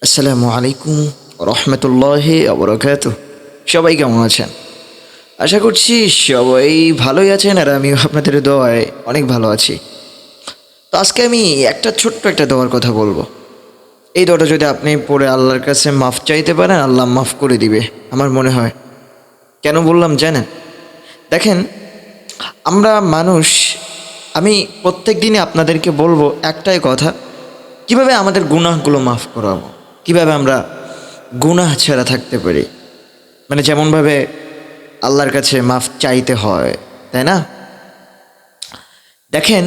আসসালামু আলাইকুম রহমতুল্লাহি আবরাকাতুহ। সবাই কেমন আছেন? আশা করছি সবাই ভালোই আছেন, আর আমিও আপনাদের দোয়ায় অনেক ভালো আছি। তো আজকে আমি ছোট্ট একটা দোয়ার কথা বলবো। এই দোয়াটা যদি আপনি পড়ে আল্লাহর কাছে মাফ চাইতে পারেন, আল্লাহ মাফ করে দিবে আমার মনে হয়। কেন বললাম জানেন? দেখেন, আমরা মানুষ, আমি প্রত্যেক দিনই আপনাদেরকে বলবো একটাই কথা: কিভাবে আমাদের গুনাহগুলো মাফ করাবো, কিভাবে আমরা গুনাহ ছাড়া থাকতে পারি। মানে যেমনভাবে আল্লাহর কাছে মাফ চাইতে হয়, তাই না? দেখেন,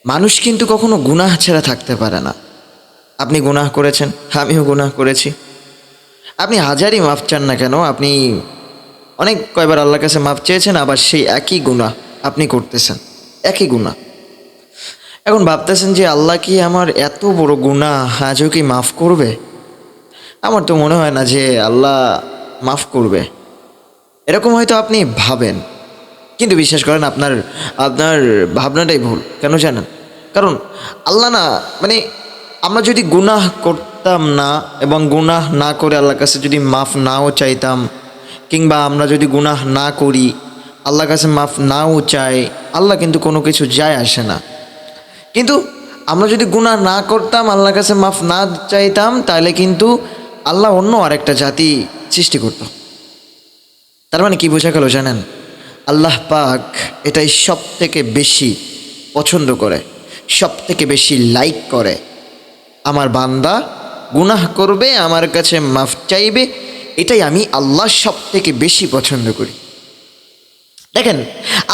মানুষ কিন্তু কখনো গুনাহ ছাড়া থাকতে পারে না। আপনি গুনাহ করেছেন, আমিও গুনাহ করেছি। আপনি হাজারই মাফ চান না কেন, আপনি অনেক কয়বার আল্লাহর কাছে মাফ চেয়েছেন, আবার সেই একই গুনাহ আপনি করতেছেন, একই গুনাহ। এখন ভাবতেছেন যে আল্লাহ কি আমার এত বড় গুনাহ আজও কি মাফ করবে? আমার তো মনে হয় না যে আল্লাহ মাফ করবে। এরকম হয়তো আপনি ভাবেন, কিন্তু বিশ্বাস করেন, আপনার আপনার ভাবনাটাই ভুল। কেন জানেন? কারণ আল্লাহ না, মানে আমরা যদি গুনাহ করতাম না এবং গুনাহ না করে আল্লাহর কাছে যদি মাফ নাও চাইতাম, কিংবা আমরা যদি গুনাহ না করি, আল্লাহর কাছে মাফ নাও চাই, আল্লাহ কিন্তু কোনো কিছু যায় আসে না। কিন্তু আমরা যদি গুনাহ না করতাম, আল্লাহর কাছে মাফ না চাইতাম, তাহলে কিন্তু আল্লাহ অন্য আরেকটা জাতি সৃষ্টি করত। তার মানে কি বোঝা গেল জানেন? আল্লাহ পাক এটাই সব থেকে বেশি পছন্দ করে, সব থেকে বেশি লাইক করে। আমার বান্দা গুনাহ করবে, আমার কাছে মাফ চাইবে, এটাই আমি আল্লাহ সব থেকে বেশি পছন্দ করি। দেখেন,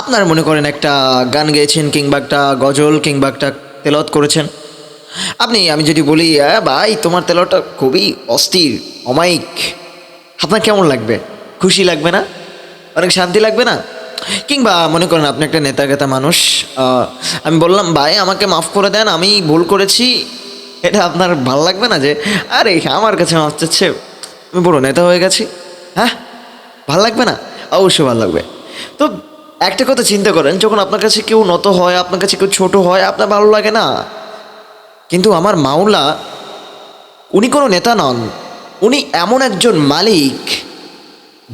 আপনার মনে করেন একটা গান গেয়েছেন, কিংবা একটা গজল, কিংবা একটা তেলাওয়াত করেছেন। আমি যদি বলি, ভাই তোমার তেলাওয়াতটা খুবই অস্থির, অমায়িক, আপনার কেমন লাগবে? খুশি লাগবে না? অনেক শান্তি লাগবে না? কিংবা মনে করেন আপনি একটা নেতাগেতা মানুষ, আমি বললাম, ভাই আমাকে মাফ করে দেন, আমি ভুল করেছি। এটা আপনার ভালো লাগবে না? যে আরে আমার কাছে মাফ চাচ্ছে, আমি বড় নেতা হয়ে গেছি। হ্যাঁ, ভাল লাগবে না? অবশ্যই ভালো লাগবে। তো একটা কথা চিন্তা করেন, যখন আপনার কাছে কেউ নত হয়, আপনার কাছে কেউ ছোট হয়, আপনার ভালো লাগে না? কিন্তু আমার মাওলা, উনি কোনো নেতা নন, উনি এমন একজন মালিক,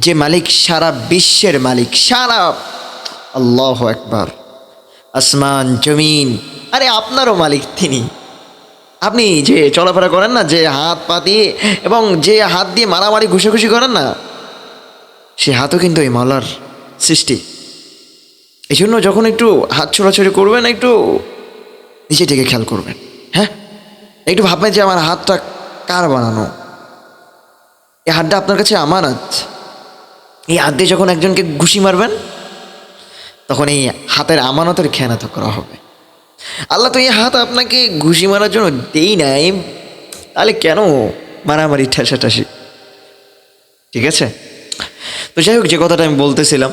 যে মালিক সারা বিশ্বের মালিক, সারা, আল্লাহু আকবার, আসমান জমিন, আরে আপনারও মালিক তিনি। আপনি যে চলাফেরা করেন না, যে হাত পা দিয়ে এবং যে হাত দিয়ে মারামারি ঘুষাঘুষি করেন না, সে হাতও কিন্তু এই মাওলার সৃষ্টি। এই জন্য যখন একটু হাত ছোড়াছড়ি করবেন, একটু নিচে থেকে খেয়াল করবেন। হ্যাঁ, একটু ভাববেন যে আমার হাতটা কার বানানো, এই হাতটা আপনার কাছে আমানত। এই হাত দিয়ে যখন একজনকে ঘুষি মারবেন, তখন এই হাতের আমানতের খেয়ানত করা হবে। আল্লাহ তো এই হাত আপনাকে ঘুষি মারার জন্য দেই নাই, তাহলে কেন মারামারি ঠেসাঠাসি? ঠিক আছে? তো যাই হোক, যে কথাটা আমি বলতেছিলাম,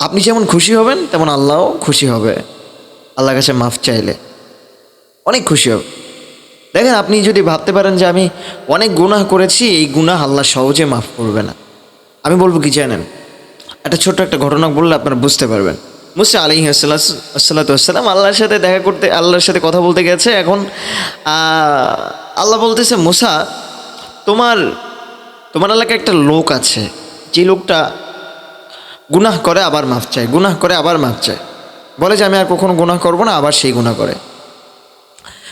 আপনি যেমন খুশি হবেন, তেমন আল্লাহও খুশি হবে। আল্লাহর কাছে মাফ চাইলে অনেক খুশি হবে। দেখেন, আপনি যদি ভাবতে পারেন যে আমি অনেক গুনাহ করেছি, এই গুনাহ আল্লাহ সহজে মাফ করবে না, আমি বলবো কি জানেন? একটা ছোট্ট একটা ঘটনা বললে আপনারা বুঝতে পারবেন। মুসা আলাইহিসসালাম আল্লাহর সাথে দেখা করতে, আল্লাহর সাথে কথা বলতে গেছে। এখন আল্লাহ বলতেছে, মুসা, তোমার তোমার এলাকায় একটা লোক আছে, যে লোকটা গুনাহ করে আবার মাফ চায়, গুনাহ করে আবার মাফ চায়, বলে যে আমি আর কখনো গুনাহ করবো না, আবার সেই গুনাহ করে।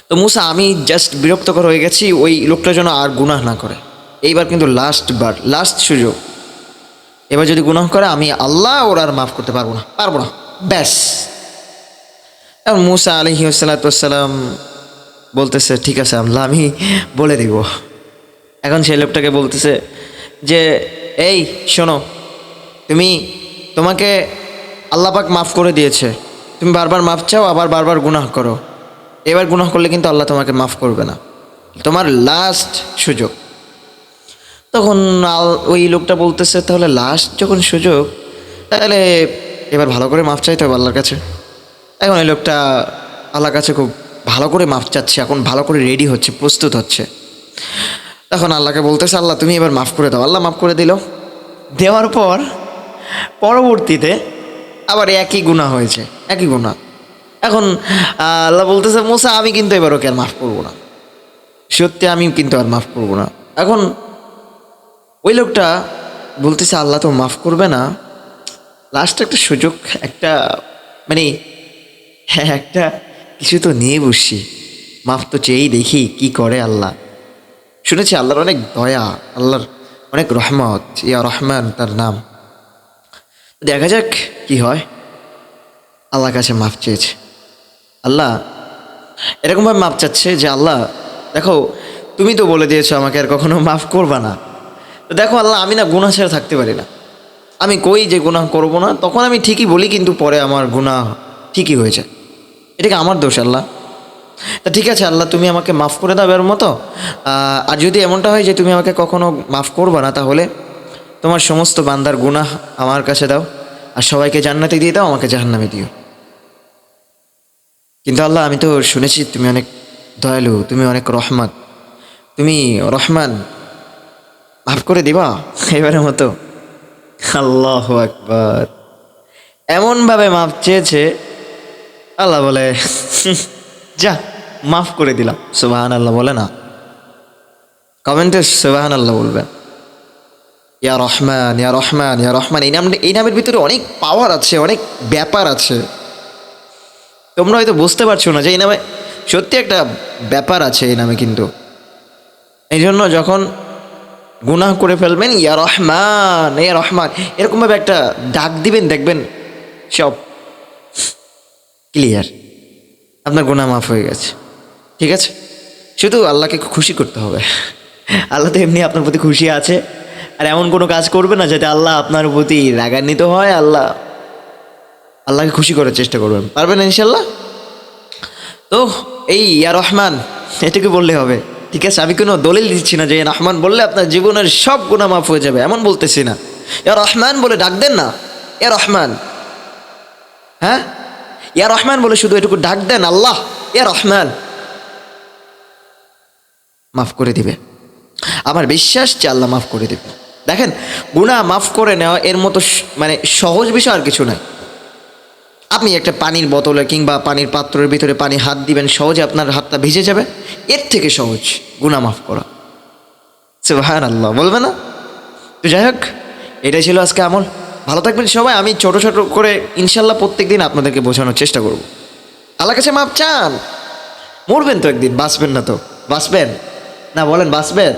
তো মুসা, আমি জাস্ট বিরক্তকর হয়ে গেছি, ওই লোকটা যেন আর গুনাহ না করে। এইবার কিন্তু লাস্ট সুযোগ, এবার যদি গুনাহ করে, আমি আল্লাহ ওর আর মাফ করতে পারবো না, ব্যাস। এখন মুসা আলাইহিসসালাম বলতেছে, ঠিক আছে আল্লাহ, আমি বলে দিব। এখন সেই লোকটাকে বলতেছে যে, এই শোনো, তোমাকে আল্লাহ পাক মাফ করে দিয়েছে, তুমি বারবার মাফ চাও, আবার বারবার গুনাহ করো, এবার গুনাহ করলে কিন্তু আল্লাহ তোমাকে মাফ করবে না, তোমার লাস্ট সুযোগ। তখন ওই লোকটা বলতেছে, তাহলে লাস্ট যখন সুযোগ, তাহলে এবার ভালো করে মাফ চাইতে হবে আল্লাহর কাছে। এখন এই লোকটা আল্লাহর কাছে খুব ভালো করে মাফ চাচ্ছে, এখন ভালো করে রেডি হচ্ছে, প্রস্তুত হচ্ছে। তখন আল্লাহকে বলতেছে, আল্লাহ তুমি এবার মাফ করে দাও। আল্লাহ মাফ করে দিল। দেওয়ার পর পরবর্তীতে আবার একই গুনাহ হয়েছে, একই গুনাহ। এখন আল্লাহ বলতেছে, মুসা, আমি কিন্তু এবার ওকে আর মাফ করবো না। সত্যি আমি কিন্তু আর মাফ করবো না। এখন ওই লোকটা বলতেছে আল্লাহ তো মাফ করবে না, লাস্ট একটা সুযোগ, একটা মানে হ্যাঁ একটা কিছু তো নিয়ে বসছি, মাফ তো চেয়েই দেখি কি করে আল্লাহ। শুনেছি আল্লাহর অনেক দয়া, আল্লাহর অনেক রহমত, ইয়া রহমান তার নাম। দেখা যাক কি হয়। আল্লাহর কাছে মাফ চেয়েছে, আল্লাহ এরকমভাবে মাপ চাচ্ছে যে আল্লাহ দেখো, তুমি তো বলে দিয়েছো আমাকে আর কখনো মাফ করবা না। তো দেখো আল্লাহ, আমি না গুনাহ ছাড়া থাকতে পারি না। আমি কই যে গুনাহ করব না, তখন আমি ঠিকই বলি, কিন্তু পরে আমার গুনাহ ঠিকই হয়ে যায়। এটা কি আমার দোষ আল্লাহ? তা ঠিক আছে আল্লাহ, তুমি আমাকে মাফ করে দাও এর মতো। আর যদি এমনটা হয় যে তুমি আমাকে কখনো মাফ করবা না, তাহলে তোমার সমস্ত বান্দার গুনাহ আমার কাছে দাও, আর সবাইকে জান্নাতে দিয়ে দাও, আমাকে জাহান্নামে দিও। কিন্তু আল্লাহ আমি তো শুনেছি তুমি অনেক দয়ালু, তুমি অনেক রহমত, তুমি রহমান, মাফ করে দিবা এবারের মতো। আল্লাহ আকবার, এমনভাবে মাফ চেয়েছে, আল্লাহ বলে যা মাফ করে দিলাম। সুবহান আল্লাহ বলে না, কমেন্টে সুবহান আল্লাহ বলবেন। ইয়া রহমান, ইয়া রহমান, ইয়া রহমান, এই নামের ভিতরে অনেক পাওয়ার আছে, অনেক ব্যাপার আছে। তোমরা হয়তো বুঝতে পারছো না যে এই নামে সত্যি একটা ব্যাপার আছে এই নামে। কিন্তু এই জন্য যখন গুনাহ করে ফেলবেন, ইয়া রহমান, ইয়া রহমান এরকমভাবে একটা ডাক দিবেন, দেখবেন সব ক্লিয়ার, আপনার গুনাহ মাফ হয়ে গেছে। ঠিক আছে, শুধু আল্লাহকে খুশি করতে হবে। আল্লাহ তো এমনি আপনার প্রতি খুশি আছে, আর এমন কোনো কাজ করবে না যাতে আল্লাহ আপনার প্রতি রাগান্বিত হয়। আল্লাহকে খুশি করার চেষ্টা করবেন, পারবেন ইনশাল্লাহ। তো এই ইয়া রহমান এটুকু বললে হবে। ঠিক আছে, আমি কোনো দলিল দিচ্ছি না যে ইয়া রহমান বললে আপনার জীবনের সব গুনাহ মাফ হয়ে যাবে, এমন বলতেছি না। ইয়া রহমান বলে ডাক দেন না, ইয়া রহমান, হ্যাঁ ইয়া রহমান বলে শুধু এটুকু ডাক দেন, আল্লাহ ইয়া রহমান, মাফ করে দিবে। আমার বিশ্বাস যে আল্লাহ মাফ করে দেবে। দেখেন, গুনাহ মাফ করে নেওয়া এর মতো মানে সহজ বিষয় আর কিছু নাই। আপনি একটা পানির বোতলে কিংবা পানির পাত্রের ভিতরে পানি হাত দিবেন, সহজে আপনার হাতটা ভিজে যাবে। এর থেকে সহজ গুনাহ মাফ করা। সুবহান আল্লাহ বলবে না? তো যাই হোক, এটাই ছিল আজকে আমল। ভালো থাকবেন সবাই। আমি ছোট ছোট করে ইনশাল্লাহ প্রত্যেক দিন আপনাদেরকে বোঝানোর চেষ্টা করব। আল্লাহর কাছে মাপ চান, মরবেন তো একদিন, বাঁচবেন না তো? বাঁচবেন না বলেন? বাঁচবেন?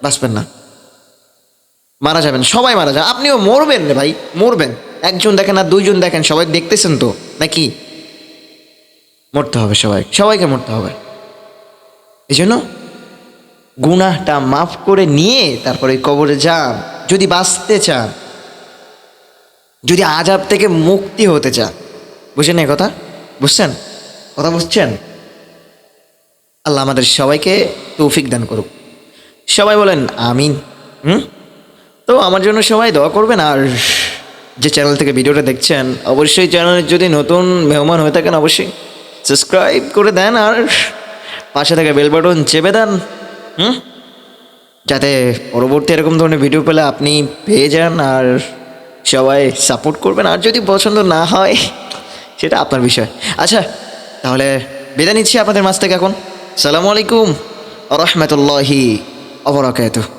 বাঁচবেন না, মারা যাবেন, সবাই মারা যায়। আপনিও মরবেন রে ভাই, মরবেন। একজন দেখেন আর দুইজন দেখেন, সবাই দেখতেছেন তো নাকি? মরতে হবে, সবাইকে মরতে হবে। এই জন্য গুনাহটা মাফ করে নিয়ে তারপরে কবরে যান যদি বাঁচতে চান, যদি আযাব থেকে মুক্তি হতে চান। বুঝেন এই কথা? বুঝছেন কথা? বুঝছেন? আল্লাহ আমাদের সবাইকে তৌফিক দান করুক। সবাই বলেন আমিন। তো আমার জন্য সবাই দোয়া করবেন। আর যে চ্যানেল থেকে ভিডিওটা দেখছেন, অবশ্যই চ্যানেলের যদি নতুন মেহমান হয়ে থাকেন, অবশ্যই সাবস্ক্রাইব করে দেন, আর পাশে থাকা বেল বাটন চেপে দেন, যাতে পরবর্তী এরকম ধরনের ভিডিও পেলে আপনি পেয়ে যান। আর সবাই সাপোর্ট করবেন, আর যদি পছন্দ না হয় সেটা আপনার বিষয়। আচ্ছা, তাহলে বিদায় নিচ্ছি আপনাদের মাঝ থেকে এখন। আসসালামু আলাইকুম ওয়া রাহমাতুল্লাহি ওয়া বারাকাতুহু।